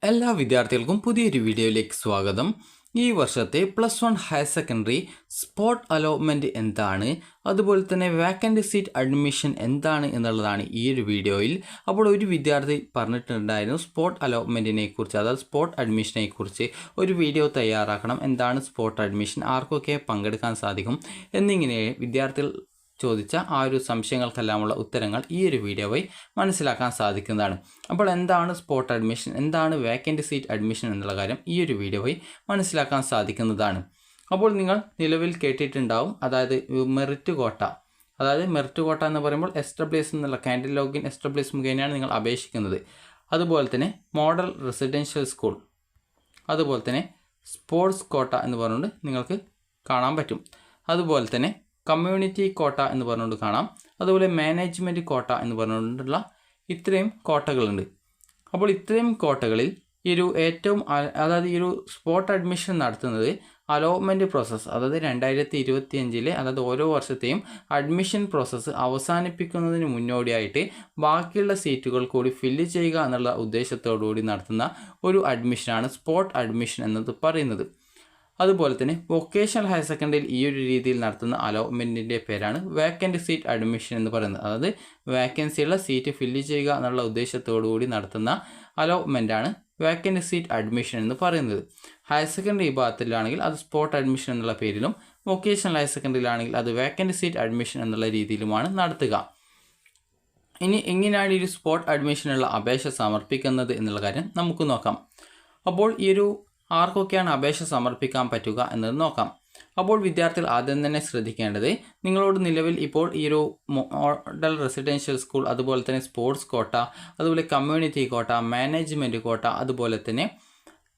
എല്ലാ വിദ്യാർത്ഥികൾക്കും പുതിയൊരു വീഡിയോയിലേക്ക് സ്വാഗതം. ഈ വർഷത്തെ +1 ഹയർ സെക്കൻഡറി സ്പോട്ട് അലോട്ട്മെൻറ്റ് എന്താണ്, അതുപോലെ തന്നെ വാക്കൻ്റ് സീറ്റ് അഡ്മിഷൻ എന്താണ് എന്നുള്ളതാണ് ഈ ഒരു വീഡിയോയിൽ. അപ്പോൾ ഒരു വിദ്യാർത്ഥി പറഞ്ഞിട്ടുണ്ടായിരുന്നു സ്പോട്ട് അലോട്ട്മെൻറ്റിനെ കുറിച്ച്, അതായത് സ്പോട്ട് അഡ്മിഷനെ കുറിച്ച് ഒരു വീഡിയോ തയ്യാറാക്കണം. എന്താണ് സ്പോട്ട് അഡ്മിഷൻ, ആർക്കൊക്കെ പങ്കെടുക്കാൻ സാധിക്കും എന്നിങ്ങനെ വിദ്യാർത്ഥികൾ ചോദിച്ച ആ ഒരു സംശയങ്ങൾക്കെല്ലാമുള്ള ഉത്തരങ്ങൾ ഈ ഒരു വീഡിയോ വഴി മനസ്സിലാക്കാൻ സാധിക്കുന്നതാണ്. അപ്പോൾ എന്താണ് സ്പോട്ട് അഡ്മിഷൻ, എന്താണ് വേക്കൻ്റ് സീറ്റ് അഡ്മിഷൻ എന്നുള്ള കാര്യം ഈ ഒരു വീഡിയോ വഴി മനസ്സിലാക്കാൻ സാധിക്കുന്നതാണ്. അപ്പോൾ നിങ്ങൾ നിലവിൽ കേട്ടിട്ടുണ്ടാവും, അതായത് മെറിറ്റ് കോട്ട. അതായത് മെറിറ്റ് കോട്ട എന്ന് പറയുമ്പോൾ SWS എന്നുള്ള കാൻഡിഡേറ്റ് ലോഗിൻ SWS മുഖേനയാണ് നിങ്ങൾ അപേക്ഷിക്കുന്നത്. അതുപോലെ തന്നെ മോഡൽ റെസിഡൻഷ്യൽ സ്കൂൾ, അതുപോലെ തന്നെ സ്പോർട്സ് കോട്ട എന്ന് പറഞ്ഞുകൊണ്ട് നിങ്ങൾക്ക് കാണാൻ പറ്റും. അതുപോലെ തന്നെ കമ്മ്യൂണിറ്റി കോട്ട എന്ന് പറഞ്ഞുകൊണ്ട് കാണാം. അതുപോലെ മാനേജ്മെൻറ്റ് കോട്ട എന്ന് പറഞ്ഞുകൊണ്ടുള്ള ഇത്രയും കോട്ടകളുണ്ട്. അപ്പോൾ ഇത്രയും കോട്ടകളിൽ ഈ ഒരു അതായത് ഈ ഒരു സ്പോട്ട് അഡ്മിഷൻ നടത്തുന്നത് അലോട്ട്മെൻറ്റ് പ്രോസസ്സ്, അതായത് 2025 അതായത് ഓരോ വർഷത്തെയും അഡ്മിഷൻ പ്രോസസ്സ് അവസാനിപ്പിക്കുന്നതിന് മുന്നോടിയായിട്ട് ബാക്കിയുള്ള സീറ്റുകൾ കൂടി ഫില്ല് ചെയ്യുക എന്നുള്ള ഉദ്ദേശത്തോടുകൂടി നടത്തുന്ന ഒരു അഡ്മിഷനാണ് സ്പോട്ട് അഡ്മിഷൻ എന്നത് പറയുന്നത്. അതുപോലെ തന്നെ വൊക്കേഷണൽ ഹയർ സെക്കൻഡറിയിൽ ഈ ഒരു രീതിയിൽ നടത്തുന്ന അലോട്ട്മെൻറ്റിൻ്റെ പേരാണ് വേക്കൻ്റ് സീറ്റ് അഡ്മിഷൻ എന്ന് പറയുന്നത്. അതായത് വേക്കൻസിയുള്ള സീറ്റ് ഫില്ല് ചെയ്യുക എന്നുള്ള ഉദ്ദേശത്തോടു കൂടി നടത്തുന്ന അലോട്ട്മെൻറ്റാണ് വേക്കൻ്റ് സീറ്റ് അഡ്മിഷൻ എന്ന് പറയുന്നത്. ഹയർ സെക്കൻഡറി വിഭാഗത്തിലാണെങ്കിൽ അത് സ്പോട്ട് അഡ്മിഷൻ എന്നുള്ള പേരിലും, വൊക്കേഷണൽ ഹയർ സെക്കൻഡറിയിലാണെങ്കിൽ അത് വേക്കൻ്റ് സീറ്റ് അഡ്മിഷൻ എന്നുള്ള രീതിയിലുമാണ് നടത്തുക. ഇനി എങ്ങനെയാണ് ഈ ഒരു സ്പോട്ട് അഡ്മിഷനുള്ള അപേക്ഷ സമർപ്പിക്കുന്നത് എന്നുള്ള കാര്യം നമുക്ക് നോക്കാം. അപ്പോൾ ഈ ഒരു ആർക്കൊക്കെയാണ് അപേക്ഷ സമർപ്പിക്കാൻ പറ്റുക എന്നത് നോക്കാം. അപ്പോൾ വിദ്യാർത്ഥികൾ ആദ്യം തന്നെ ശ്രദ്ധിക്കേണ്ടത്, നിങ്ങളോട് നിലവിൽ ഇപ്പോൾ ഈ ഒരു മോഡൽ റെസിഡൻഷ്യൽ സ്കൂൾ, അതുപോലെ തന്നെ സ്പോർട്സ് കോട്ട, അതുപോലെ കമ്മ്യൂണിറ്റി കോട്ട, മാനേജ്മെൻറ്റ് കോട്ട, അതുപോലെ തന്നെ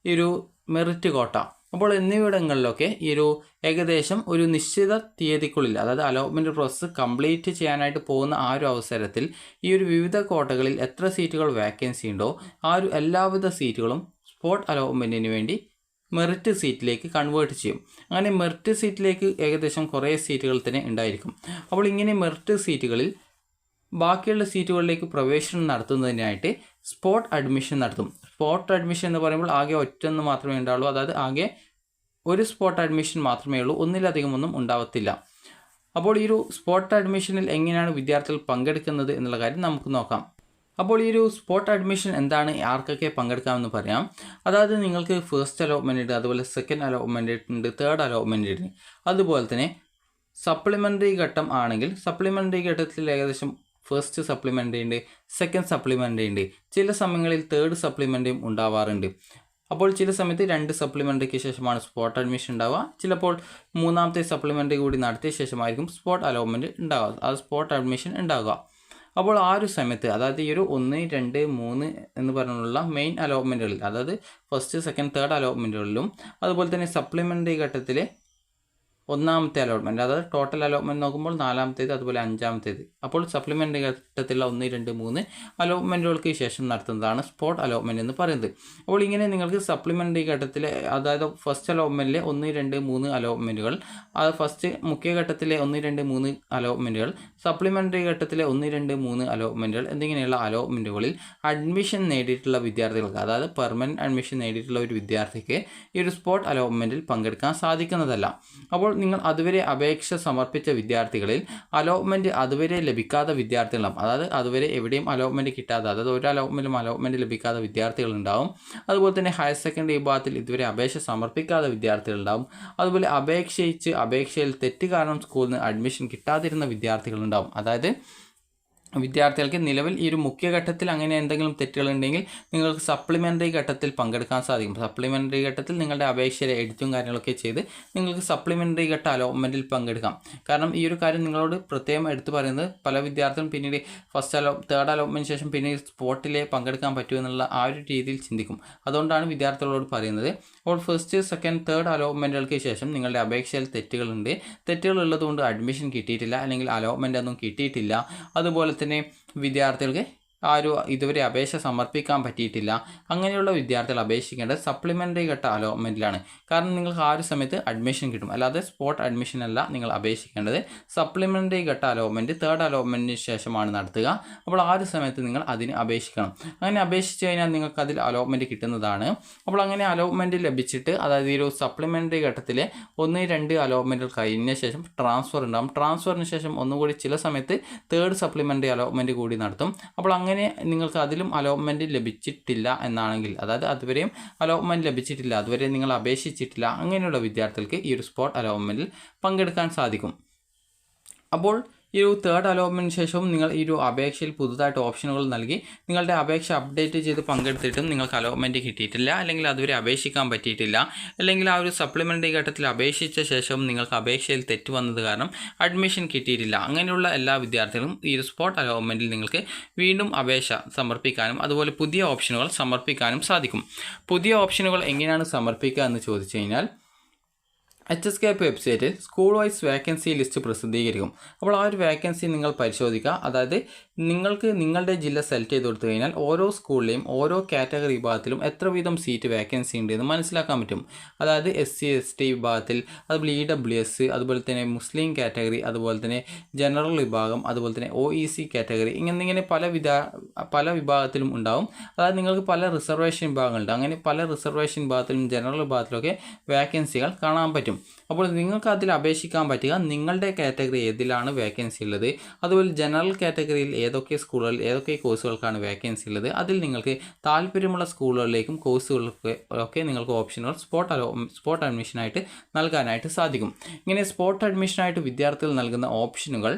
ഈ ഒരു മെറിറ്റ് കോട്ട, അപ്പോൾ എന്നിവിടങ്ങളിലൊക്കെ ഈ ഒരു ഏകദേശം ഒരു നിശ്ചിത തീയതിക്കുള്ളിൽ, അതായത് അലോട്ട്മെൻറ്റ് പ്രോസസ്സ് കംപ്ലീറ്റ് ചെയ്യാനായിട്ട് പോകുന്ന ആ ഒരു അവസരത്തിൽ ഈ ഒരു വിവിധ കോട്ടകളിൽ എത്ര സീറ്റുകൾ വേക്കൻസി ഉണ്ടോ ആ ഒരു എല്ലാവിധ സീറ്റുകളും സ്പോട്ട് അലോട്ട്മെൻറ്റിന് വേണ്ടി മെറിറ്റ് സീറ്റിലേക്ക് കൺവേർട്ട് ചെയ്യും. അങ്ങനെ മെറിറ്റ് സീറ്റിലേക്ക് ഏകദേശം കുറേ സീറ്റുകൾ തന്നെ ഉണ്ടായിരിക്കും. അപ്പോൾ ഇങ്ങനെ മെറിറ്റ് സീറ്റുകളിൽ ബാക്കിയുള്ള സീറ്റുകളിലേക്ക് പ്രവേശനം നടത്തുന്നതിനായിട്ട് സ്പോട്ട് അഡ്മിഷൻ നടത്തും. സ്പോട്ട് അഡ്മിഷൻ എന്ന് പറയുമ്പോൾ ആകെ ഒറ്റൊന്ന് മാത്രമേ ഉണ്ടാവുള്ളൂ, അതായത് ആകെ ഒരു സ്പോട്ട് അഡ്മിഷൻ മാത്രമേ ഉള്ളൂ, ഒന്നിലധികം ഒന്നും ഉണ്ടാവത്തില്ല. അപ്പോൾ ഈ ഒരു സ്പോട്ട് അഡ്മിഷനിൽ എങ്ങനെയാണ് വിദ്യാർത്ഥികൾ പങ്കെടുക്കുന്നത് എന്നുള്ള കാര്യം നമുക്ക് നോക്കാം. അപ്പോൾ ഈ ഒരു സ്പോട്ട് അഡ്മിഷൻ എന്താണ്, ആർക്കൊക്കെ പങ്കെടുക്കാമെന്ന് പറയാം. അതായത് നിങ്ങൾക്ക് ഫസ്റ്റ് അലോട്ട്മെൻറ്റ് ഉണ്ട്, അതുപോലെ സെക്കൻഡ് അലോട്ട്മെൻറ്റ് ഉണ്ട്, തേർഡ് അലോട്ട്മെൻറ്റ് ഉണ്ട്. അതുപോലെ തന്നെ സപ്ലിമെൻ്ററി ഘട്ടം ആണെങ്കിൽ സപ്ലിമെൻ്ററി ഘട്ടത്തിൽ ഏകദേശം ഫസ്റ്റ് സപ്ലിമെൻ്ററി ഉണ്ട്, സെക്കൻഡ് സപ്ലിമെൻ്ററി ഉണ്ട്, ചില സമയങ്ങളിൽ തേർഡ് സപ്ലിമെൻ്ററിയും ഉണ്ടാവാറുണ്ട്. അപ്പോൾ ചില സമയത്ത് 2 സപ്ലിമെൻ്ററിക്ക് ശേഷമാണ് സ്പോട്ട് അഡ്മിഷൻ ഉണ്ടാവുക, ചിലപ്പോൾ മൂന്നാമത്തെ സപ്ലിമെൻ്ററി കൂടി നടത്തിയ ശേഷമായിരിക്കും സ്പോട്ട് അലോട്ട്മെൻറ്റ് ഉണ്ടാവുക, അത് സ്പോട്ട് അഡ്മിഷൻ ഉണ്ടാവുക. അപ്പോൾ ആ ഒരു സമയത്ത്, അതായത് ഈ ഒരു 1, 2, 3 എന്ന് പറഞ്ഞുള്ള മെയിൻ അലോട്ട്മെൻറ്റുകളിൽ, അതായത് ഫസ്റ്റ് സെക്കൻഡ് തേർഡ് അലോട്ട്മെൻറ്റുകളിലും, അതുപോലെ തന്നെ സപ്ലിമെൻ്ററി ഘട്ടത്തിലെ ഒന്നാമത്തെ അലോട്ട്മെൻറ്റ്, അതായത് ടോട്ടൽ അലോട്ട്മെൻറ്റ് നോക്കുമ്പോൾ 4ാമത്തേത്, അതുപോലെ 5ാമത്തേത്. അപ്പോൾ സപ്ലിമെൻ്ററി ഘട്ടത്തിലുള്ള 1, 2, 3 അലോട്ട്മെൻറ്റുകൾക്ക് ശേഷം നടത്തുന്നതാണ് സ്പോട്ട് അലോട്ട്മെൻറ്റ് എന്ന് പറയുന്നത്. അപ്പോൾ ഇങ്ങനെ നിങ്ങൾക്ക് സപ്ലിമെൻ്ററി ഘട്ടത്തിലെ, അതായത് ഫസ്റ്റ് അലോട്ട്മെൻറ്റിലെ 1, 2, 3 അലോട്ട്മെൻറ്റുകൾ, അത് ഫസ്റ്റ് മുഖ്യ ഘട്ടത്തിലെ 1, 2, 3 അലോട്ട്മെൻറ്റുകൾ, സപ്ലിമെൻ്ററി ഘട്ടത്തിലെ 1, 2, 3 അലോട്ട്മെൻറ്റുകൾ എന്നിങ്ങനെയുള്ള അലോട്ട്മെൻറ്റുകളിൽ അഡ്മിഷൻ നേടിയിട്ടുള്ള വിദ്യാർത്ഥികൾക്ക്, അതായത് പെർമനൻറ്റ് അഡ്മിഷൻ നേടിയിട്ടുള്ള ഒരു വിദ്യാർത്ഥിക്ക് ഈ ഒരു സ്പോട്ട് അലോട്ട്മെൻറ്റിൽ പങ്കെടുക്കാൻ സാധിക്കുന്നതല്ല. അപ്പോൾ നിങ്ങൾ അതുവരെ അപേക്ഷ സമർപ്പിച്ച വിദ്യാർത്ഥികളിൽ അലോട്ട്മെൻറ്റ് അതുവരെ ലഭിക്കാത്ത വിദ്യാർത്ഥികളുണ്ടാവും, അതായത് അതുവരെ എവിടെയും അലോട്ട്മെൻറ്റ് കിട്ടാതെ, അതായത് ഒരു അലോട്ട്മെൻറ്റ് ലഭിക്കാത്ത വിദ്യാർത്ഥികളുണ്ടാവും. അതുപോലെ തന്നെ ഹയർ സെക്കൻഡറി വിഭാഗത്തിൽ ഇതുവരെ അപേക്ഷ സമർപ്പിക്കാത്ത വിദ്യാർത്ഥികളുണ്ടാവും. അതുപോലെ അപേക്ഷയിൽ തെറ്റ് കാരണം സ്കൂളിൽ നിന്ന് അഡ്മിഷൻ കിട്ടാതിരുന്ന വിദ്യാർത്ഥികളുണ്ടാവും. അതായത് വിദ്യാർത്ഥികൾക്ക് നിലവിൽ ഈ ഒരു മുഖ്യഘട്ടത്തിൽ അങ്ങനെ എന്തെങ്കിലും തെറ്റുകളുണ്ടെങ്കിൽ നിങ്ങൾക്ക് സപ്ലിമെൻ്ററി ഘട്ടത്തിൽ പങ്കെടുക്കാൻ സാധിക്കും. സപ്ലിമെൻ്ററി ഘട്ടത്തിൽ നിങ്ങളുടെ അപേക്ഷയിലെ എഡിറ്റും കാര്യങ്ങളൊക്കെ ചെയ്ത് നിങ്ങൾക്ക് സപ്ലിമെൻ്ററി ഘട്ട അലോട്ട്മെൻറ്റിൽ പങ്കെടുക്കാം. കാരണം ഈ ഒരു കാര്യം നിങ്ങളോട് പ്രത്യേകം എടുത്തു പറയുന്നത്, പല വിദ്യാർത്ഥികളും പിന്നീട് തേർഡ് അലോട്ട്മെൻറ്റിന് ശേഷം പിന്നീട് സ്പോട്ടിലെ പങ്കെടുക്കാൻ പറ്റുമെന്നുള്ള ആ ഒരു രീതിയിൽ ചിന്തിക്കും. അതുകൊണ്ടാണ് വിദ്യാർത്ഥികളോട് പറയുന്നത്, അപ്പോൾ ഫസ്റ്റ് സെക്കൻഡ് തേർഡ് അലോട്ട്മെൻറ്റുകൾക്ക് ശേഷം നിങ്ങളുടെ അപേക്ഷയിൽ തെറ്റുകളുള്ളതുകൊണ്ട് അഡ്മിഷൻ കിട്ടിയിട്ടില്ല, അല്ലെങ്കിൽ അലോട്ട്മെൻ്റ് ഒന്നും കിട്ടിയിട്ടില്ല, അതുപോലെ തന്നെ വിദ്യാർത്ഥികൾക്ക് ഇതുവരെ അപേക്ഷ സമർപ്പിക്കാൻ പറ്റിയിട്ടില്ല, അങ്ങനെയുള്ള വിദ്യാർത്ഥികൾ അപേക്ഷിക്കേണ്ടത് സപ്ലിമെൻ്ററി ഘട്ട അലോട്ട്മെൻറ്റിലാണ്. കാരണം നിങ്ങൾക്ക് ആ ഒരു സമയത്ത് അഡ്മിഷൻ കിട്ടും, അല്ലാതെ സ്പോട്ട് അഡ്മിഷൻ അല്ല നിങ്ങൾ അപേക്ഷിക്കേണ്ടത്. സപ്ലിമെൻ്ററി ഘട്ട അലോട്ട്മെൻറ്റ് തേർഡ് അലോട്ട്മെൻറ്റിന് ശേഷമാണ് നടത്തുക. അപ്പോൾ ആ ഒരു സമയത്ത് നിങ്ങൾ അതിന് അപേക്ഷിക്കണം. അങ്ങനെ അപേക്ഷിച്ച് കഴിഞ്ഞാൽ നിങ്ങൾക്ക് അതിൽ അലോട്ട്മെൻറ്റ് കിട്ടുന്നതാണ്. അപ്പോൾ അങ്ങനെ അലോട്ട്മെൻറ്റ് ലഭിച്ചിട്ട്, അതായത് ഈ ഒരു സപ്ലിമെൻ്ററി ഘട്ടത്തിലെ 1-2 അലോട്ട്മെൻറ്റുകൾ കഴിഞ്ഞ ശേഷം ട്രാൻസ്ഫർ ഉണ്ടാകും. ട്രാൻസ്ഫറിന് ശേഷം ഒന്നുകൂടി ചില സമയത്ത് തേർഡ് സപ്ലിമെൻ്ററി അലോട്ട്മെൻറ്റ് കൂടി നടത്തും. അപ്പോൾ അങ്ങനെ നിങ്ങൾക്ക് അതിലും അലോട്ട്മെൻറ്റ് ലഭിച്ചിട്ടില്ല എന്നാണെങ്കിൽ, അതായത് അതുവരെയും അലോട്ട്മെൻറ്റ് ലഭിച്ചിട്ടില്ല, അതുവരെ നിങ്ങൾ അപേക്ഷിച്ചിട്ടില്ല, അങ്ങനെയുള്ള വിദ്യാർത്ഥികൾക്ക് ഈ ഒരു സ്പോട്ട് അലോട്ട്മെൻറ്റിൽ പങ്കെടുക്കാൻ സാധിക്കും. അപ്പോൾ ഈ ഒരു തേർഡ് അലോട്ട്മെൻറ്റിന് ശേഷവും നിങ്ങൾ ഈ ഒരു അപേക്ഷയിൽ പുതുതായിട്ട് ഓപ്ഷനുകൾ നൽകി നിങ്ങളുടെ അപേക്ഷ അപ്ഡേറ്റ് ചെയ്ത് പങ്കെടുത്തിട്ടും നിങ്ങൾക്ക് അലോട്ട്മെൻറ്റ് കിട്ടിയിട്ടില്ല, അല്ലെങ്കിൽ അതുവരെ അപേക്ഷിക്കാൻ പറ്റിയിട്ടില്ല, അല്ലെങ്കിൽ ആ ഒരു സപ്ലിമെൻ്ററി ഘട്ടത്തിൽ അപേക്ഷിച്ച ശേഷം നിങ്ങൾക്ക് അപേക്ഷയിൽ തെറ്റ് വന്നത് കാരണം അഡ്മിഷൻ കിട്ടിയിട്ടില്ല, അങ്ങനെയുള്ള എല്ലാ വിദ്യാർത്ഥികളും ഈ ഒരു സ്പോട്ട് അലോട്ട്മെൻറ്റിൽ നിങ്ങൾക്ക് വീണ്ടും അപേക്ഷ സമർപ്പിക്കാനും അതുപോലെ പുതിയ ഓപ്ഷനുകൾ സമർപ്പിക്കാനും സാധിക്കും. പുതിയ ഓപ്ഷനുകൾ എങ്ങനെയാണ് സമർപ്പിക്കുക എന്ന് ചോദിച്ചു കഴിഞ്ഞാൽ, HSCAP വെബ്സൈറ്റിൽ സ്കൂൾ വൈസ് വേക്കൻസി ലിസ്റ്റ് പ്രസിദ്ധീകരിക്കും. അപ്പോൾ ആ ഒരു വേക്കൻസി നിങ്ങൾ പരിശോധിക്കുക. അതായത് നിങ്ങൾക്ക് നിങ്ങളുടെ ജില്ല സെലക്ട് ചെയ്ത് കൊടുത്തു കഴിഞ്ഞാൽ ഓരോ സ്കൂളിലെയും ഓരോ കാറ്റഗറി വിഭാഗത്തിലും എത്ര വീതം സീറ്റ് വേക്കൻസി ഉണ്ട് എന്ന് മനസ്സിലാക്കാൻ പറ്റും. അതായത് SC ST വിഭാഗത്തിൽ, അതുപോലെ EWS, അതുപോലെ തന്നെ മുസ്ലിം കാറ്റഗറി, അതുപോലെ തന്നെ ജനറൽ വിഭാഗം, അതുപോലെ തന്നെ OEC കാറ്റഗറി, ഇങ്ങനെ പല വിഭാഗത്തിലും ഉണ്ടാവും. അതായത് നിങ്ങൾക്ക് പല റിസർവേഷൻ വിഭാഗങ്ങളുണ്ട്. അങ്ങനെ പല റിസർവേഷൻ വിഭാഗത്തിലും ജനറൽ വിഭാഗത്തിലൊക്കെ വേക്കൻസികൾ കാണാൻ പറ്റും. അപ്പോൾ നിങ്ങൾക്ക് അതിൽ അപേക്ഷിക്കാൻ പറ്റുക നിങ്ങളുടെ കാറ്റഗറി ഏതിലാണ് വേക്കൻസി ഉള്ളത്, അതുപോലെ ജനറൽ കാറ്റഗറിയിൽ ഏതൊക്കെ സ്കൂളുകളിൽ ഏതൊക്കെ കോഴ്സുകൾക്കാണ് വേക്കൻസി ഉള്ളത്, അതിൽ നിങ്ങൾക്ക് താല്പര്യമുള്ള സ്കൂളുകളിലേക്കും കോഴ്സുകൾക്കൊക്കെ നിങ്ങൾക്ക് ഓപ്ഷനുകൾ സ്പോട്ട് അഡ്മിഷനായിട്ട് നൽകാനായിട്ട് സാധിക്കും. ഇങ്ങനെ സ്പോട്ട് അഡ്മിഷനായിട്ട് വിദ്യാർത്ഥികൾ നൽകുന്ന ഓപ്ഷനുകൾ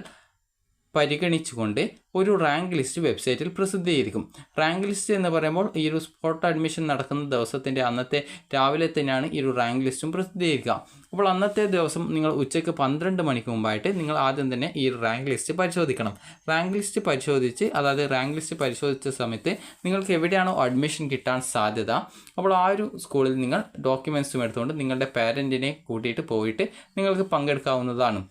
പരിഗണിച്ചുകൊണ്ട് ഒരു റാങ്ക് ലിസ്റ്റ് വെബ്സൈറ്റിൽ പ്രസിദ്ധീകരിക്കും. റാങ്ക് ലിസ്റ്റ് എന്ന് പറയുമ്പോൾ ഈ ഒരു സ്പോട്ട് അഡ്മിഷൻ നടക്കുന്ന ദിവസത്തിൻ്റെ അന്നത്തെ രാവിലെ തന്നെയാണ് ഈ ഒരു റാങ്ക് ലിസ്റ്റും പ്രസിദ്ധീകരിക്കുക. അപ്പോൾ അന്നത്തെ ദിവസം നിങ്ങൾ ഉച്ചയ്ക്ക് 12 മണിക്ക് മുമ്പായിട്ട് നിങ്ങൾ ആദ്യം തന്നെ ഈ ഒരു റാങ്ക് ലിസ്റ്റ് പരിശോധിക്കണം. റാങ്ക് ലിസ്റ്റ് പരിശോധിച്ച സമയത്ത് നിങ്ങൾക്ക് എവിടെയാണോ അഡ്മിഷൻ കിട്ടാൻ സാധ്യത, അപ്പോൾ ആ ഒരു സ്കൂളിൽ നിങ്ങൾ ഡോക്യുമെൻറ്റ്സും എടുത്തുകൊണ്ട് നിങ്ങളുടെ പാരൻറ്റിനെ കൂട്ടിയിട്ട് പോയിട്ട് നിങ്ങൾക്ക് പങ്കെടുക്കാവുന്നതാണ്.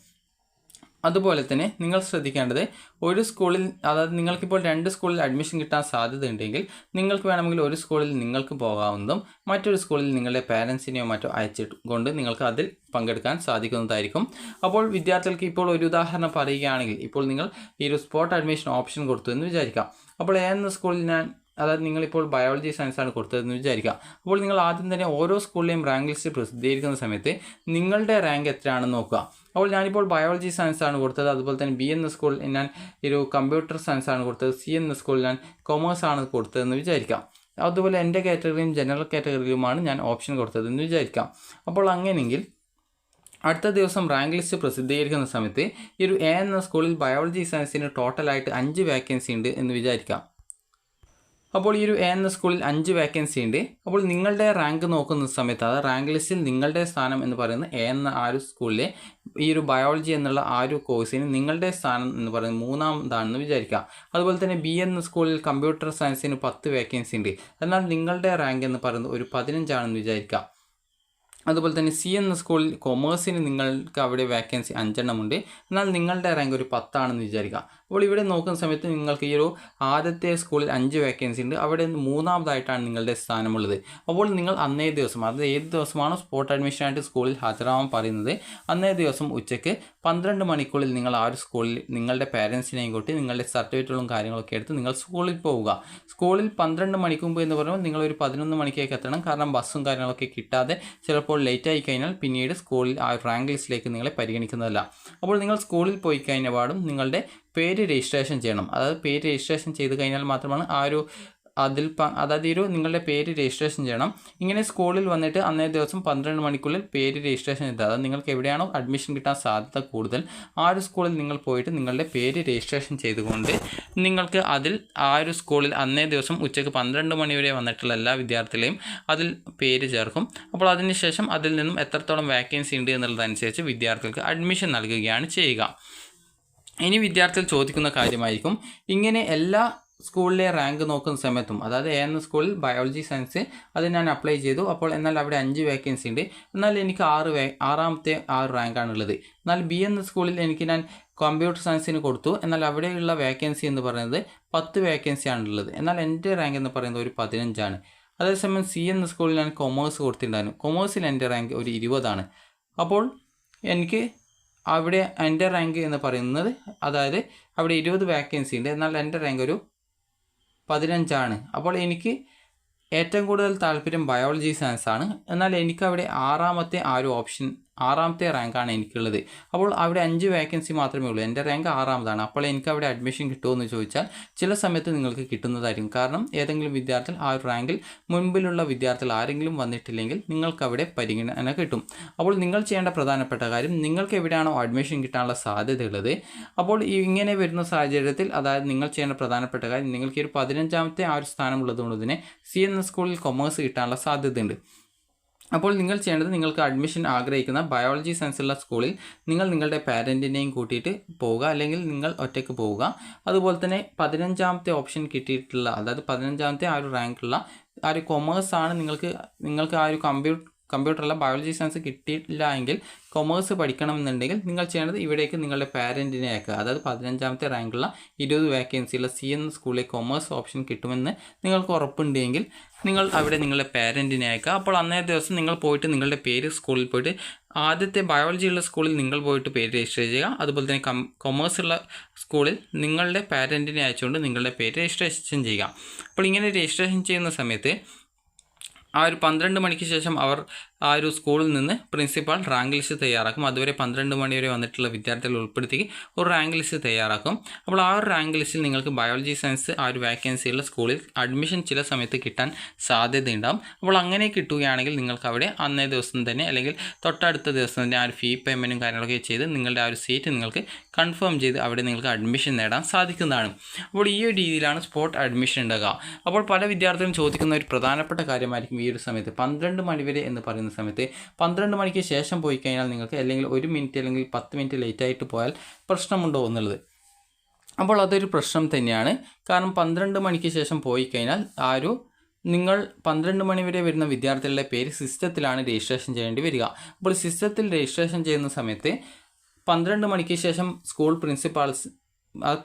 അതുപോലെ തന്നെ നിങ്ങൾ ശ്രദ്ധിക്കേണ്ടത്, ഒരു സ്കൂളിൽ, അതായത് നിങ്ങൾക്കിപ്പോൾ 2 സ്കൂളിൽ അഡ്മിഷൻ കിട്ടാൻ സാധ്യതയുണ്ടെങ്കിൽ നിങ്ങൾക്ക് വേണമെങ്കിൽ ഒരു സ്കൂളിൽ നിങ്ങൾക്ക് പോകാവുന്നതും മറ്റൊരു സ്കൂളിൽ നിങ്ങളുടെ പാരൻസിനെയോ മറ്റോ അയച്ചുകൊണ്ട് നിങ്ങൾക്ക് അതിൽ പങ്കെടുക്കാൻ സാധിക്കുന്നതായിരിക്കും. അപ്പോൾ വിദ്യാർത്ഥികൾക്ക് ഇപ്പോൾ ഒരു ഉദാഹരണം പറയുകയാണെങ്കിൽ, ഇപ്പോൾ നിങ്ങൾ ഈ ഒരു സ്പോട്ട് അഡ്മിഷൻ ഓപ്ഷൻ കൊടുത്തു എന്ന് വിചാരിക്കാം. അപ്പോൾ എന്ന സ്കൂളിൽ അതായത് നിങ്ങളിപ്പോൾ ബയോളജി സയൻസാണ് കൊടുത്തതെന്ന് വിചാരിക്കുക. അപ്പോൾ നിങ്ങൾ ആദ്യം തന്നെ ഓരോ സ്കൂളിലെയും റാങ്ക് ലിസ്റ്റ് പ്രസിദ്ധീകരിക്കുന്ന സമയത്ത് നിങ്ങളുടെ റാങ്ക് എത്രയാണെന്ന് നോക്കുക. അപ്പോൾ ഞാനിപ്പോൾ ബയോളജി സയൻസാണ് കൊടുത്തത്, അതുപോലെ തന്നെ B എന്ന സ്കൂളിൽ ഞാൻ ഒരു കമ്പ്യൂട്ടർ സയൻസാണ് കൊടുത്തത്, C എന്ന സ്കൂളിൽ ഞാൻ കൊമേഴ്സാണ് കൊടുത്തതെന്ന് വിചാരിക്കാം. അതുപോലെ എൻ്റെ കാറ്റഗറിയും ജനറൽ കാറ്റഗറിയിലുമാണ് ഞാൻ ഓപ്ഷൻ കൊടുത്തതെന്ന് വിചാരിക്കാം. അപ്പോൾ അങ്ങനെയെങ്കിൽ അടുത്ത ദിവസം റാങ്ക് ലിസ്റ്റ് പ്രസിദ്ധീകരിക്കുന്ന സമയത്ത് ഈ ഒരു A എന്ന സ്കൂളിൽ ബയോളജി സയൻസിന് ടോട്ടലായിട്ട് 5 വേക്കൻസി ഉണ്ട് എന്ന് വിചാരിക്കാം. അപ്പോൾ ഈ ഒരു A എന്ന സ്കൂളിൽ 5 വേക്കൻസി ഉണ്ട്. അപ്പോൾ നിങ്ങളുടെ റാങ്ക് നോക്കുന്ന സമയത്ത്, അതായത് റാങ്ക് ലിസ്റ്റിൽ നിങ്ങളുടെ സ്ഥാനം എന്ന് പറയുന്നത് A എന്ന ആ ഒരു സ്കൂളിലെ ഈ ഒരു ബയോളജി എന്നുള്ള ആ ഒരു കോഴ്സിന് നിങ്ങളുടെ സ്ഥാനം എന്ന് പറയുന്നത് 3-ാമതാണെന്ന് വിചാരിക്കുക. അതുപോലെ തന്നെ B എന്ന സ്കൂളിൽ കമ്പ്യൂട്ടർ സയൻസിന് 10 വേക്കൻസി ഉണ്ട്. എന്നാൽ നിങ്ങളുടെ റാങ്ക് എന്ന് പറയുന്നത് ഒരു 15 വിചാരിക്കുക. അതുപോലെ തന്നെ C എന്ന സ്കൂളിൽ കൊമേഴ്സിന് നിങ്ങൾക്ക് അവിടെ വേക്കൻസി 5 എണ്ണമുണ്ട്. എന്നാൽ നിങ്ങളുടെ റാങ്ക് ഒരു 10 വിചാരിക്കുക. അപ്പോൾ ഇവിടെ നോക്കുന്ന സമയത്ത് നിങ്ങൾക്ക് ഈ ഒരു ആദ്യത്തെ സ്കൂളിൽ 5 വേക്കൻസി ഉണ്ട്, അവിടെ 3-ാമതായിട്ടാണ് നിങ്ങളുടെ സ്ഥാനമുള്ളത്. അപ്പോൾ നിങ്ങൾ അന്നേ ദിവസം, അത് ഏത് ദിവസമാണോ സ്പോട്ട് അഡ്മിഷനായിട്ട് സ്കൂളിൽ ഹാജരാവാൻ പറയുന്നത്, അന്നേ ദിവസം ഉച്ചയ്ക്ക് 12 മണിക്കുള്ളിൽ നിങ്ങൾ ആ ഒരു സ്കൂളിൽ നിങ്ങളുടെ പാരൻസിനെയും കൂട്ടി നിങ്ങളുടെ സർട്ടിഫിക്കറ്റുകളും കാര്യങ്ങളൊക്കെ എടുത്ത് നിങ്ങൾ സ്കൂളിൽ പോവുക. സ്കൂളിൽ 12 മണിക്ക് മുമ്പ് എന്ന് പറയുമ്പോൾ നിങ്ങളൊരു 11 മണിക്കേക്ക് എത്തണം. കാരണം ബസ്സും കാര്യങ്ങളൊക്കെ കിട്ടാതെ ചിലപ്പോൾ ലേറ്റ് ആയി കഴിഞ്ഞാൽ പിന്നീട് സ്കൂളിൽ ആ റാങ്ക് ലിസ്റ്റിലേക്ക് നിങ്ങളെ പരിഗണിക്കുന്നതല്ല. അപ്പോൾ നിങ്ങൾ സ്കൂളിൽ പോയി കഴിഞ്ഞ പാടും നിങ്ങളുടെ പേര് രജിസ്ട്രേഷൻ ചെയ്യണം. അതായത് പേര് രജിസ്ട്രേഷൻ ചെയ്ത് കഴിഞ്ഞാൽ മാത്രമാണ് ആ ഒരു അതായത് നിങ്ങളുടെ പേര് രജിസ്ട്രേഷൻ ചെയ്യണം. ഇങ്ങനെ സ്കൂളിൽ വന്നിട്ട് അന്നേ ദിവസം 12 മണിക്കുള്ളിൽ പേര് രജിസ്ട്രേഷൻ ചെയ്ത്, അതായത് നിങ്ങൾക്ക് എവിടെയാണോ അഡ്മിഷൻ കിട്ടാൻ സാധ്യത കൂടുതൽ ആ ഒരു സ്കൂളിൽ നിങ്ങൾ പോയിട്ട് നിങ്ങളുടെ പേര് രജിസ്ട്രേഷൻ ചെയ്തുകൊണ്ട് നിങ്ങൾക്ക് അതിൽ ആ ഒരു സ്കൂളിൽ അന്നേ ദിവസം ഉച്ചയ്ക്ക് 12 മണി വരെ വന്നിട്ടുള്ള എല്ലാ വിദ്യാർത്ഥികളെയും അതിൽ പേര് ചേർക്കും. അപ്പോൾ അതിനുശേഷം അതിൽ നിന്നും എത്രത്തോളം വേക്കൻസി ഉണ്ട് എന്നുള്ളതനുസരിച്ച് വിദ്യാർത്ഥികൾക്ക് അഡ്മിഷൻ നൽകുകയാണ് ചെയ്യുക. ഇനി വിദ്യാർത്ഥികൾ ചോദിക്കുന്ന കാര്യമായിരിക്കും, ഇങ്ങനെ എല്ലാ സ്കൂളിലെ റാങ്ക് നോക്കുന്ന സമയത്തും, അതായത് A എന്ന സ്കൂളിൽ ബയോളജി സയൻസ് അത് ഞാൻ അപ്ലൈ ചെയ്തു, അപ്പോൾ എന്നാൽ അവിടെ 5 വേക്കൻസി ഉണ്ട്, എന്നാൽ എനിക്ക് 6-ാമത്തെ റാങ്കാണുള്ളത്. എന്നാൽ B എന്ന സ്കൂളിൽ ഞാൻ കമ്പ്യൂട്ടർ സയൻസിന് കൊടുത്തു, എന്നാൽ അവിടെയുള്ള വേക്കൻസി എന്ന് പറയുന്നത് 10 വേക്കൻസിയാണുള്ളത്. എന്നാൽ എൻ്റെ റാങ്ക് എന്ന് പറയുന്നത് ഒരു 15ആണ്. അതേസമയം സി എന്ന സ്കൂളിൽ ഞാൻ കൊമേഴ്സ് കൊടുത്തിട്ടുണ്ടായിരുന്നു. കൊമേഴ്സിൽ എൻ്റെ റാങ്ക് ഒരു 20ആണ്. അപ്പോൾ എനിക്ക് അവിടെ എൻ്റെ റാങ്ക് എന്ന് പറയുന്നത്, അതായത് അവിടെ 20 വേക്കൻസി ഉണ്ട്, എന്നാൽ എൻ്റെ റാങ്ക് ഒരു 15ആണ്. അപ്പോൾ എനിക്ക് ഏറ്റവും കൂടുതൽ താല്പര്യം ബയോളജി സയൻസ് ആണ്. എന്നാൽ എനിക്കവിടെ ആറാമത്തെ റാങ്കാണ് എനിക്കുള്ളത്. അപ്പോൾ അവിടെ 5 വേക്കൻസി മാത്രമേ ഉള്ളൂ. എൻ്റെ റാങ്ക് 6ാമതാണ്. അപ്പോൾ എനിക്ക് അവിടെ അഡ്മിഷൻ കിട്ടുമോ എന്ന് ചോദിച്ചാൽ ചില സമയത്ത് നിങ്ങൾക്ക് കിട്ടുന്നതായിരിക്കും. കാരണം ഏതെങ്കിലും വിദ്യാർത്ഥികൾ ആ ഒരു റാങ്കിൽ മുൻപിലുള്ള വിദ്യാർത്ഥികൾ ആരെങ്കിലും വന്നിട്ടില്ലെങ്കിൽ നിങ്ങൾക്കവിടെ പരിഗണന കിട്ടും. അപ്പോൾ നിങ്ങൾ ചെയ്യേണ്ട പ്രധാനപ്പെട്ട കാര്യം, നിങ്ങൾക്ക് എവിടെയാണോ അഡ്മിഷൻ കിട്ടാനുള്ള സാധ്യതയുള്ളത്, അപ്പോൾ ഇങ്ങനെ വരുന്ന സാഹചര്യത്തിൽ, അതായത് നിങ്ങൾ ചെയ്യേണ്ട പ്രധാനപ്പെട്ട കാര്യം, നിങ്ങൾക്ക് ഒരു 15ാമത്തെ ആ ഒരു സ്ഥാനമുള്ളതുകൊണ്ട് തന്നെ സി എന്ന സ്കൂളിൽ കൊമേഴ്സ് കിട്ടാനുള്ള സാധ്യതയുണ്ട്. അപ്പോൾ നിങ്ങൾ ചെയ്യേണ്ടത്, നിങ്ങൾക്ക് അഡ്മിഷൻ ആഗ്രഹിക്കുന്ന ബയോളജി സയൻസുള്ള സ്കൂളിൽ നിങ്ങൾ നിങ്ങളുടെ പാരൻറ്റിനെയും കൂട്ടിയിട്ട് പോവുക, അല്ലെങ്കിൽ നിങ്ങൾ ഒറ്റയ്ക്ക് പോവുക. അതുപോലെ തന്നെ 15ാമത്തെ ഓപ്ഷൻ കിട്ടിയിട്ടുള്ള, അതായത് 15ാമത്തെ ആ ഒരു റാങ്കുള്ള ആ ഒരു കൊമേഴ്സാണ് നിങ്ങൾക്ക് ആ ഒരു കമ്പ്യൂട്ടറല്ല ബയോളജി സയൻസ് കിട്ടിയിട്ടില്ല എങ്കിൽ കൊമേഴ്സ് പഠിക്കണമെന്നുണ്ടെങ്കിൽ നിങ്ങൾ ചെയ്യേണ്ടത് ഇവിടേക്ക് നിങ്ങളുടെ പാരൻറ്റിനെ അയക്കുക. അതായത് 15ാമത്തെ റാങ്കുള്ള 20 വേക്കൻസിയുള്ള സി എന്ന സ്കൂളിലെ കൊമേഴ്സ് ഓപ്ഷൻ കിട്ടുമെന്ന് നിങ്ങൾക്ക് ഉറപ്പുണ്ടെങ്കിൽ നിങ്ങൾ അവിടെ നിങ്ങളുടെ പാരൻറ്റിനെ അയക്കുക. അപ്പോൾ അന്നേ ദിവസം നിങ്ങൾ പോയിട്ട് നിങ്ങളുടെ പേര് സ്കൂളിൽ പോയിട്ട്, ആദ്യത്തെ ബയോളജി ഉള്ള സ്കൂളിൽ നിങ്ങൾ പോയിട്ട് പേര് രജിസ്റ്റർ ചെയ്യുക. അതുപോലെ തന്നെ കൊമേഴ്സ് ഉള്ള സ്കൂളിൽ നിങ്ങളുടെ പാരൻറ്റിനെ അയച്ചുകൊണ്ട് നിങ്ങളുടെ പേര് രജിസ്ട്രേഷൻ ചെയ്യുക. അപ്പോൾ ഇങ്ങനെ രജിസ്ട്രേഷൻ ചെയ്യുന്ന സമയത്ത് ആ ഒരു 12 മണിക്ക് ശേഷം അവർ ആ ഒരു സ്കൂളിൽ നിന്ന് പ്രിൻസിപ്പാൾ റാങ്ക് ലിസ്റ്റ് തയ്യാറാക്കും. അതുവരെ 12 മണി വരെ വന്നിട്ടുള്ള വിദ്യാർത്ഥികൾ ഉൾപ്പെടുത്തി ഒരു റാങ്ക് ലിസ്റ്റ് തയ്യാറാക്കും. അപ്പോൾ ആ ഒരു റാങ്ക് ലിസ്റ്റിൽ നിങ്ങൾക്ക് ബയോളജി സയൻസ് ആ ഒരു വാക്കൻസിയുള്ള സ്കൂളിൽ അഡ്മിഷൻ ചില സമയത്ത് കിട്ടാൻ സാധ്യതയുണ്ടാകും. അപ്പോൾ അങ്ങനെ കിട്ടുകയാണെങ്കിൽ നിങ്ങൾക്ക് അവിടെ അന്നേ ദിവസം തന്നെ, അല്ലെങ്കിൽ തൊട്ടടുത്ത ദിവസം തന്നെ ആ ഒരു ഫീ പേയ്മെൻറ്റും കാര്യങ്ങളൊക്കെ ചെയ്ത് നിങ്ങളുടെ ആ ഒരു സീറ്റ് നിങ്ങൾക്ക് കൺഫേം ചെയ്ത് അവിടെ നിങ്ങൾക്ക് അഡ്മിഷൻ നേടാൻ സാധിക്കുന്നതാണ്. അപ്പോൾ ഈ ഒരു രീതിയിലാണ് സ്പോട്ട് അഡ്മിഷൻ ഉണ്ടാകുക. അപ്പോൾ പല വിദ്യാർത്ഥികളും ചോദിക്കുന്ന ഒരു പ്രധാനപ്പെട്ട കാര്യമായിരിക്കും ഈ ഒരു സമയത്ത് 12 മണി വരെ എന്ന് പറയുന്ന സമയത്ത്, 12 മണിക്ക് ശേഷം പോയി കഴിഞ്ഞാൽ നിങ്ങൾക്ക് അല്ലെങ്കിൽ 1 മിനിറ്റ് അല്ലെങ്കിൽ 10 മിനിറ്റ് ലേറ്റായിട്ട് പോയാൽ പ്രശ്നമുണ്ടോ എന്നുള്ളത്. അപ്പോൾ അതൊരു പ്രശ്നം തന്നെയാണ്. കാരണം 12 മണിക്ക് ശേഷം പോയി കഴിഞ്ഞാൽ നിങ്ങൾ 12 മണി വരെ വരുന്ന വിദ്യാർത്ഥികളുടെ പേര് സിസ്റ്റത്തിലാണ് രജിസ്ട്രേഷൻ ചെയ്യേണ്ടി വരിക. അപ്പോൾ സിസ്റ്റത്തിൽ രജിസ്ട്രേഷൻ ചെയ്യുന്ന സമയത്ത് 12 മണിക്ക് ശേഷം സ്കൂൾ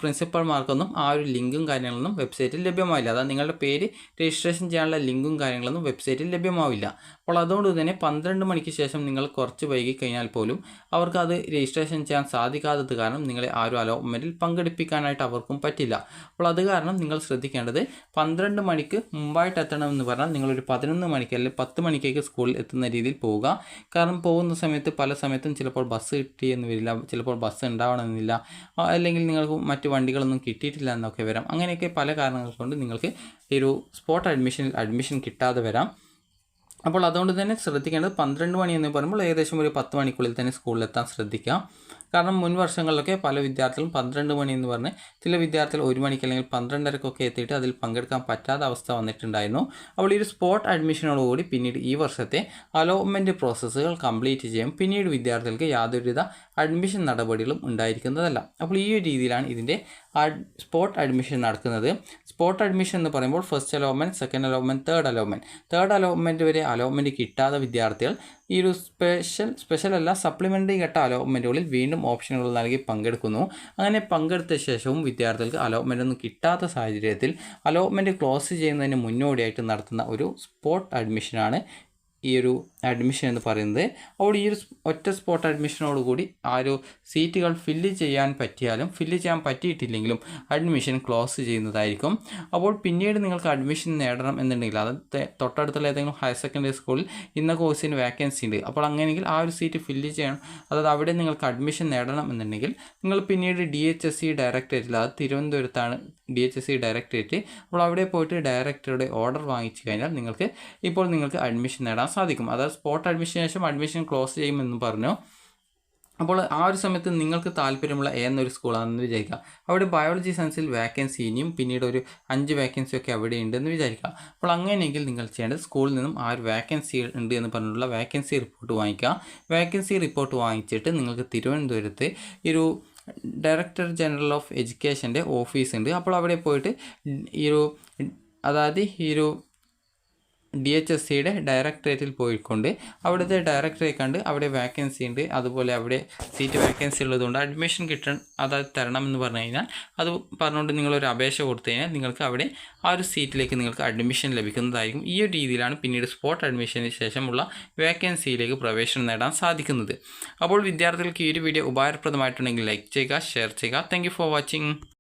പ്രിൻസിപ്പൽമാർക്കൊന്നും ആ ഒരു ലിങ്കും കാര്യങ്ങളൊന്നും വെബ്സൈറ്റിൽ ലഭ്യമാവില്ല. അതായത് നിങ്ങളുടെ പേര് രജിസ്ട്രേഷൻ ചെയ്യാനുള്ള ലിങ്കും കാര്യങ്ങളൊന്നും വെബ്സൈറ്റിൽ ലഭ്യമാവില്ല. അപ്പോൾ അതുകൊണ്ട് തന്നെ 12 മണിക്ക് ശേഷം നിങ്ങൾ കുറച്ച് വൈകി കഴിഞ്ഞാൽ പോലും അവർക്ക് അത് രജിസ്ട്രേഷൻ ചെയ്യാൻ സാധിക്കാത്തത് കാരണം നിങ്ങളെ ആ ഒരു അലോട്ട്മെൻറ്റിൽ പങ്കെടുപ്പിക്കാനായിട്ട് അവർക്കും പറ്റില്ല. അപ്പോൾ അത് കാരണം നിങ്ങൾ ശ്രദ്ധിക്കേണ്ടത് 12 മണിക്ക് മുമ്പായിട്ട് എത്തണമെന്ന് പറഞ്ഞാൽ നിങ്ങളൊരു 11 മണിക്ക് അല്ലെങ്കിൽ 10 മണിക്കേക്ക് സ്കൂളിൽ എത്തുന്ന രീതിയിൽ പോവുക. കാരണം പോകുന്ന സമയത്ത് പല സമയത്തും ചിലപ്പോൾ ബസ് കിട്ടിയെന്ന് വരില്ല, ചിലപ്പോൾ ബസ് ഉണ്ടാവണമെന്നില്ല, അല്ലെങ്കിൽ നിങ്ങൾക്ക് മറ്റ് വണ്ടികളൊന്നും കിട്ടിയിട്ടില്ല എന്നൊക്കെ വരാം. അങ്ങനെയൊക്കെ പല കാരണങ്ങൾ കൊണ്ട് നിങ്ങൾക്ക് ഈ ഒരു സ്പോട്ട് അഡ്മിഷൻ കിട്ടാതെ വരാം. അപ്പോൾ അതുകൊണ്ട് തന്നെ ശ്രദ്ധിക്കേണ്ടത് 12 മണി എന്ന് പറയുമ്പോൾ ഏകദേശം ഒരു 10 മണിക്കുള്ളിൽ തന്നെ സ്കൂളിലെത്താൻ ശ്രദ്ധിക്കുക. കാരണം മുൻ വർഷങ്ങളിലൊക്കെ പല വിദ്യാർത്ഥികളും 12 മണി എന്ന് പറഞ്ഞ് ചില വിദ്യാർത്ഥികൾ 1 മണിക്ക് അല്ലെങ്കിൽ 12:30 എത്തിയിട്ട് അതിൽ പങ്കെടുക്കാൻ പറ്റാത്ത അവസ്ഥ വന്നിട്ടുണ്ടായിരുന്നു. അപ്പോൾ ഈ ഒരു സ്പോട്ട് അഡ്മിഷനോടുകൂടി പിന്നീട് ഈ വർഷത്തെ അലോട്ട്മെൻറ്റ് പ്രോസസ്സുകൾ കംപ്ലീറ്റ് ചെയ്യും. പിന്നീട് വിദ്യാർത്ഥികൾക്ക് യാതൊരുവിധ അഡ്മിഷൻ നടപടികളും ഉണ്ടായിരിക്കുന്നതല്ല. അപ്പോൾ ഈ ഒരു രീതിയിലാണ് ഇതിൻ്റെ സ്പോട്ട് അഡ്മിഷൻ നടക്കുന്നത്. സ്പോട്ട് അഡ്മിഷൻ എന്ന് പറയുമ്പോൾ first allotment, second allotment, third allotment വരെ അലോട്ട്മെൻറ്റ് കിട്ടാത്ത വിദ്യാർത്ഥികൾ ഈ ഒരു സ്പെഷ്യൽ അല്ല സപ്ലിമെൻ്ററി ഘട്ട അലോട്ട്മെൻറ്റുകളിൽ വീണ്ടും ഓപ്ഷനുകൾ നൽകി പങ്കെടുക്കുന്നു. അങ്ങനെ പങ്കെടുത്ത ശേഷവും വിദ്യാർത്ഥികൾക്ക് അലോട്ട്മെൻ്റ് ഒന്നും കിട്ടാത്ത സാഹചര്യത്തിൽ അലോട്ട്മെൻറ്റ് ക്ലോസ് ചെയ്യുന്നതിന് മുന്നോടിയായിട്ട് നടത്തുന്ന ഒരു സ്പോട്ട് അഡ്മിഷനാണ് ഈ ഒരു അഡ്മിഷൻ എന്ന് പറയുന്നത്. അപ്പോൾ ഈ ഒരു ഒറ്റ സ്പോട്ട് അഡ്മിഷനോടുകൂടി ആ ഒരു സീറ്റുകൾ ഫില്ല് ചെയ്യാൻ പറ്റിയിട്ടില്ലെങ്കിലും അഡ്മിഷൻ ക്ലോസ് ചെയ്യുന്നതായിരിക്കും. അപ്പോൾ പിന്നീട് നിങ്ങൾക്ക് അഡ്മിഷൻ നേടണം എന്നുണ്ടെങ്കിൽ, അത് തൊട്ടടുത്തുള്ള ഏതെങ്കിലും ഹയർ സെക്കൻഡറി സ്കൂളിൽ ഇന്ന കോഴ്സിന് വേക്കൻസി ഉണ്ട്, അപ്പോൾ അങ്ങനെയെങ്കിൽ ആ ഒരു സീറ്റ് ഫില്ല് ചെയ്യണം, അതായത് അവിടെ നിങ്ങൾക്ക് അഡ്മിഷൻ നേടണം എന്നുണ്ടെങ്കിൽ നിങ്ങൾ പിന്നീട് DHSE ഡയറക്ടറേറ്റിൽ, അത് തിരുവനന്തപുരത്താണ് DHSE ഡയറക്ടറേറ്റ്, അപ്പോൾ അവിടെ പോയിട്ട് ഡയറക്ടറുടെ ഓർഡർ വാങ്ങിച്ചു കഴിഞ്ഞാൽ നിങ്ങൾക്ക് അഡ്മിഷൻ നേടാൻ സാധിക്കും. അതായത് സ്പോട്ട് അഡ്മിഷന് ശേഷം അഡ്മിഷൻ ക്ലോസ് ചെയ്യുമെന്ന് പറഞ്ഞു. അപ്പോൾ ആ ഒരു സമയത്ത് നിങ്ങൾക്ക് താല്പര്യമുള്ള എന്നൊരു സ്കൂളാണെന്ന് വിചാരിക്കുക. അവിടെ ബയോളജി സയൻസിൽ വേക്കൻസി ഇനിയും പിന്നീട് ഒരു 5 വേക്കൻസിയൊക്കെ അവിടെ ഉണ്ടെന്ന് വിചാരിക്കുക. അപ്പോൾ അങ്ങനെയെങ്കിൽ നിങ്ങൾ ചെയ്യേണ്ടത് സ്കൂളിൽ നിന്നും ആ ഒരു വേക്കൻസി ഉണ്ട് എന്ന് പറഞ്ഞിട്ടുള്ള വേക്കൻസി റിപ്പോർട്ട് വാങ്ങിക്കുക. വേക്കൻസി റിപ്പോർട്ട് വാങ്ങിച്ചിട്ട് നിങ്ങൾക്ക് തിരുവനന്തപുരത്ത് ഒരു ഡയറക്ടർ ജനറൽ ഓഫ് എഡ്യൂക്കേഷൻ്റെ ഓഫീസ് ഉണ്ട്. അപ്പോൾ അവിടെ പോയിട്ട് ഈ ഒരു DHSCയുടെ ഡയറക്ടറേറ്റിൽ പോയിക്കൊണ്ട് അവിടുത്തെ ഡയറക്ടറെ കണ്ട് അവിടെ വാക്കൻസി ഉണ്ട്, അതുപോലെ അവിടെ സീറ്റ് വാക്കൻസി ഉള്ളതുകൊണ്ട് അഡ്മിഷൻ തരണം എന്ന് പറഞ്ഞു കഴിഞ്ഞാൽ അത് പറഞ്ഞുകൊണ്ട് നിങ്ങളൊരു അപേക്ഷ കൊടുത്തു കഴിഞ്ഞാൽ നിങ്ങൾക്ക് അവിടെ ആ ഒരു സീറ്റിലേക്ക് നിങ്ങൾക്ക് അഡ്മിഷൻ ലഭിക്കുന്നതായിരിക്കും. ഈ ഒരു രീതിയിലാണ് പിന്നീട് സ്പോട്ട് അഡ്മിഷന് ശേഷമുള്ള വാക്കൻസിയിലേക്ക് പ്രവേശനം നേടാൻ സാധിക്കുന്നത്. അപ്പോൾ വിദ്യാർത്ഥികൾക്ക് ഈ ഒരു വീഡിയോ ഉപകാരപ്രദമായിട്ടുണ്ടെങ്കിൽ ലൈക്ക് ചെയ്യുക, ഷെയർ ചെയ്യുക. Thank you for watching.